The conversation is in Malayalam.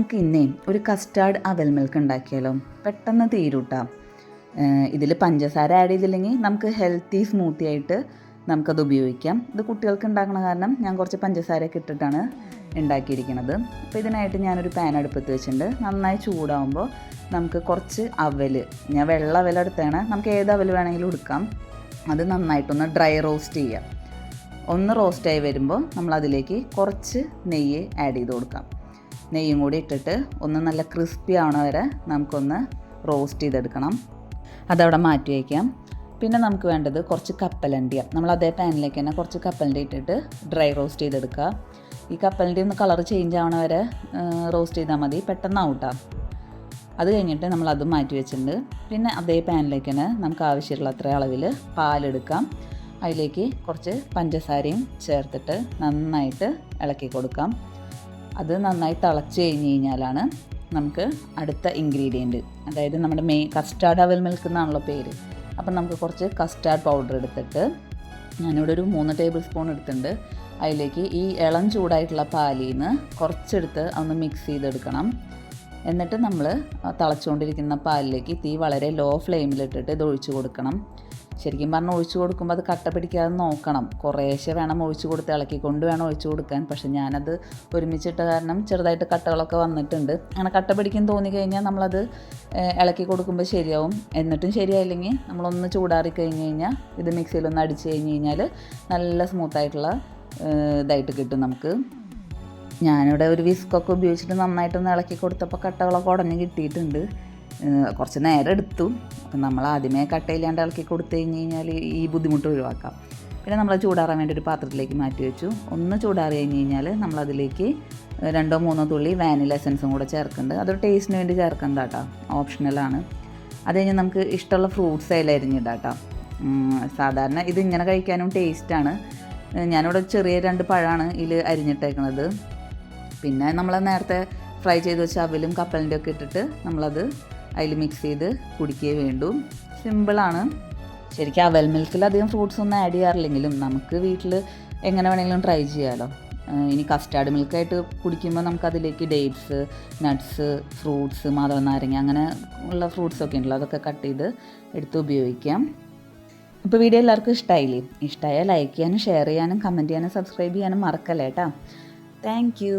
നമുക്ക് ഇന്നേ ഒരു കസ്റ്റാർഡ് അവൽ മിൽക്ക് ഉണ്ടാക്കിയാലോ. പെട്ടെന്ന് തീരൂട്ടാ. ഇതിൽ പഞ്ചസാര ആഡ് ചെയ്തില്ലെങ്കിൽ നമുക്ക് ഹെൽത്തി സ്മൂത്തി ആയിട്ട് നമുക്കത് ഉപയോഗിക്കാം. ഇത് കുട്ടികൾക്ക് ഉണ്ടാക്കണ കാരണം ഞാൻ കുറച്ച് പഞ്ചസാരയൊക്കെ ഇട്ടിട്ടാണ് ഉണ്ടാക്കിയിരിക്കുന്നത്. അപ്പോൾ ഇതിനായിട്ട് ഞാനൊരു പാൻ അടുപ്പത്ത് വെച്ചിട്ടുണ്ട്. നന്നായി ചൂടാകുമ്പോൾ നമുക്ക് കുറച്ച് അവൽ, ഞാൻ വെള്ള അവൽ എടുത്താണ്, നമുക്ക് ഏത് അവൽ വേണമെങ്കിലും എടുക്കാം. അത് നന്നായിട്ടൊന്ന് ഡ്രൈ റോസ്റ്റ് ചെയ്യാം. ഒന്ന് റോസ്റ്റായി വരുമ്പോൾ നമ്മളതിലേക്ക് കുറച്ച് നെയ്യ് ആഡ് ചെയ്ത് കൊടുക്കാം. നെയ്യും കൂടി ഇട്ടിട്ട് ഒന്ന് നല്ല ക്രിസ്പി ആവണ വരെ നമുക്കൊന്ന് റോസ്റ്റ് ചെയ്തെടുക്കണം. അതവിടെ മാറ്റി വയ്ക്കാം. പിന്നെ നമുക്ക് വേണ്ടത് കുറച്ച് കപ്പലണ്ടിയാണ്. നമ്മൾ അതേ പാനിലേക്ക് തന്നെ കുറച്ച് കപ്പലണ്ടി ഇട്ടിട്ട് ഡ്രൈ റോസ്റ്റ് ചെയ്തെടുക്കുക. ഈ കപ്പലണ്ടി ഒന്ന് കളർ ചേഞ്ച് ആവണ വരെ റോസ്റ്റ് ചെയ്താൽ മതി, പെട്ടെന്നാവൂട്ടാ. അത് കഴിഞ്ഞിട്ട് നമ്മളത് മാറ്റി വെച്ചിട്ടുണ്ട്. പിന്നെ അതേ പാനിലേക്ക് തന്നെ നമുക്ക് ആവശ്യമുള്ള അത്ര അളവിൽ പാലെടുക്കാം. അതിലേക്ക് കുറച്ച് പഞ്ചസാരയും ചേർത്തിട്ട് നന്നായിട്ട് ഇളക്കി കൊടുക്കാം. അത് നന്നായി തിളച്ച് കഴിഞ്ഞ് കഴിഞ്ഞാലാണ് നമുക്ക് അടുത്ത ഇൻഗ്രീഡിയൻറ്റ്, അതായത് നമ്മുടെ കസ്റ്റാർഡ് അവൽ മിൽക്ക് എന്നാണല്ലോ പേര്. അപ്പം നമുക്ക് കുറച്ച് കസ്റ്റാർഡ് പൗഡർ എടുത്തിട്ട് ഞാനിവിടെ ഒരു 3 ടേബിൾ സ്പൂൺ എടുത്തിട്ടുണ്ട്. അതിലേക്ക് ഈ ഇളം ചൂടായിട്ടുള്ള പാലിൽ നിന്ന് കുറച്ചെടുത്ത് ഒന്ന് മിക്സ് ചെയ്തെടുക്കണം. എന്നിട്ട് നമ്മൾ തിളച്ചുകൊണ്ടിരിക്കുന്ന പാലിലേക്ക് തീ വളരെ ലോ ഫ്ലെയിമിലിട്ടിട്ട് ഇത് ഒഴിച്ച് കൊടുക്കണം. ശരിക്കും പറഞ്ഞാൽ ഒഴിച്ചു കൊടുക്കുമ്പോൾ അത് കട്ട പിടിക്കാതെ നോക്കണം. കുറേശ്ശെ വേണം ഒഴിച്ചു കൊടുത്ത് ഇളക്കിക്കൊണ്ട് വേണം ഒഴിച്ചു കൊടുക്കാൻ. പക്ഷേ ഞാനത് ഒരുമിച്ചിട്ട കാരണം ചെറുതായിട്ട് കട്ടകളൊക്കെ വന്നിട്ടുണ്ട്. അങ്ങനെ കട്ട പിടിക്കാൻ തോന്നിക്കഴിഞ്ഞാൽ നമ്മളത് ഇളക്കി കൊടുക്കുമ്പോൾ ശരിയാവും. എന്നിട്ടും ശരിയായില്ലെങ്കിൽ നമ്മളൊന്ന് ചൂടാറി കഴിഞ്ഞ് കഴിഞ്ഞാൽ ഇത് മിക്സിയിലൊന്ന് അടിച്ച് കഴിഞ്ഞ് കഴിഞ്ഞാൽ നല്ല സ്മൂത്തായിട്ടുള്ള ഇതായിട്ട് കിട്ടും നമുക്ക്. ഞാനിവിടെ ഒരു വിസ്കൊക്കെ ഉപയോഗിച്ചിട്ട് നന്നായിട്ടൊന്ന് ഇളക്കി കൊടുത്തപ്പോൾ കട്ടകളൊക്കെ ഉടഞ്ഞ് കിട്ടിയിട്ടുണ്ട്. കുറച്ച് നേരം എടുത്തു. അപ്പം നമ്മൾ ആദ്യമേ കട്ടയില്ലാണ്ട് ഇളക്കി കൊടുത്തു കഴിഞ്ഞ് കഴിഞ്ഞാൽ ഈ ബുദ്ധിമുട്ട് ഒഴിവാക്കാം. പിന്നെ നമ്മൾ ചൂടാറാൻ വേണ്ടി ഒരു പാത്രത്തിലേക്ക് മാറ്റി വെച്ചു. ഒന്ന് ചൂടാറി കഴിഞ്ഞ് കഴിഞ്ഞാൽ നമ്മളതിലേക്ക് 2-3 തുള്ളി വാനില എസൻസും കൂടെ ചേർക്കുന്നുണ്ട്. അതൊരു ടേസ്റ്റിന് വേണ്ടി ചേർക്കുന്നത് കേട്ടോ, ഓപ്ഷണലാണ്. അത് കഴിഞ്ഞ് നമുക്ക് ഇഷ്ടമുള്ള ഫ്രൂട്ട്സ് അതിൽ അരിഞ്ഞിടാം കേട്ടോ. സാധാരണ ഇതിങ്ങനെ കഴിക്കാനും ടേസ്റ്റാണ്. ഞാനിവിടെ ചെറിയ 2 പഴമാണ് ഇതിൽ അരിഞ്ഞിട്ടേക്കുന്നത്. പിന്നെ നമ്മൾ നേരത്തെ ഫ്രൈ ചെയ്ത് വെച്ച അവലും കപ്പലിൻ്റെ ഒക്കെ ഇട്ടിട്ട് നമ്മളത് അതിൽ മിക്സ് ചെയ്ത് കുടിക്കേ വേണ്ടൂ. സിമ്പിളാണ്. ശരിക്കും അവൽ മിൽക്കിൽ അധികം ഫ്രൂട്ട്സ് ഒന്നും ആഡ് ചെയ്യാറില്ലെങ്കിലും നമുക്ക് വീട്ടിൽ എങ്ങനെ വേണമെങ്കിലും ട്രൈ ചെയ്യാമല്ലോ. ഇനി കസ്റ്റാർഡ് മിൽക്കായിട്ട് കുടിക്കുമ്പോൾ നമുക്കതിലേക്ക് ഡേറ്റ്സ്, നട്ട്സ്, ഫ്രൂട്ട്സ്, മാതളനാരങ്ങ അങ്ങനെ ഉള്ള ഫ്രൂട്ട്സൊക്കെ ഉണ്ടല്ലോ, അതൊക്കെ കട്ട് ചെയ്ത് എടുത്ത് ഉപയോഗിക്കാം. ഇപ്പോൾ വീഡിയോ എല്ലാവർക്കും ഇഷ്ടമായില്ലേ? ഇഷ്ടമായാൽ ലൈക്ക് ചെയ്യാനും ഷെയർ ചെയ്യാനും കമൻറ്റ് ചെയ്യാനും സബ്സ്ക്രൈബ് ചെയ്യാനും മറക്കല്ലേ കേട്ടോ. Thank you.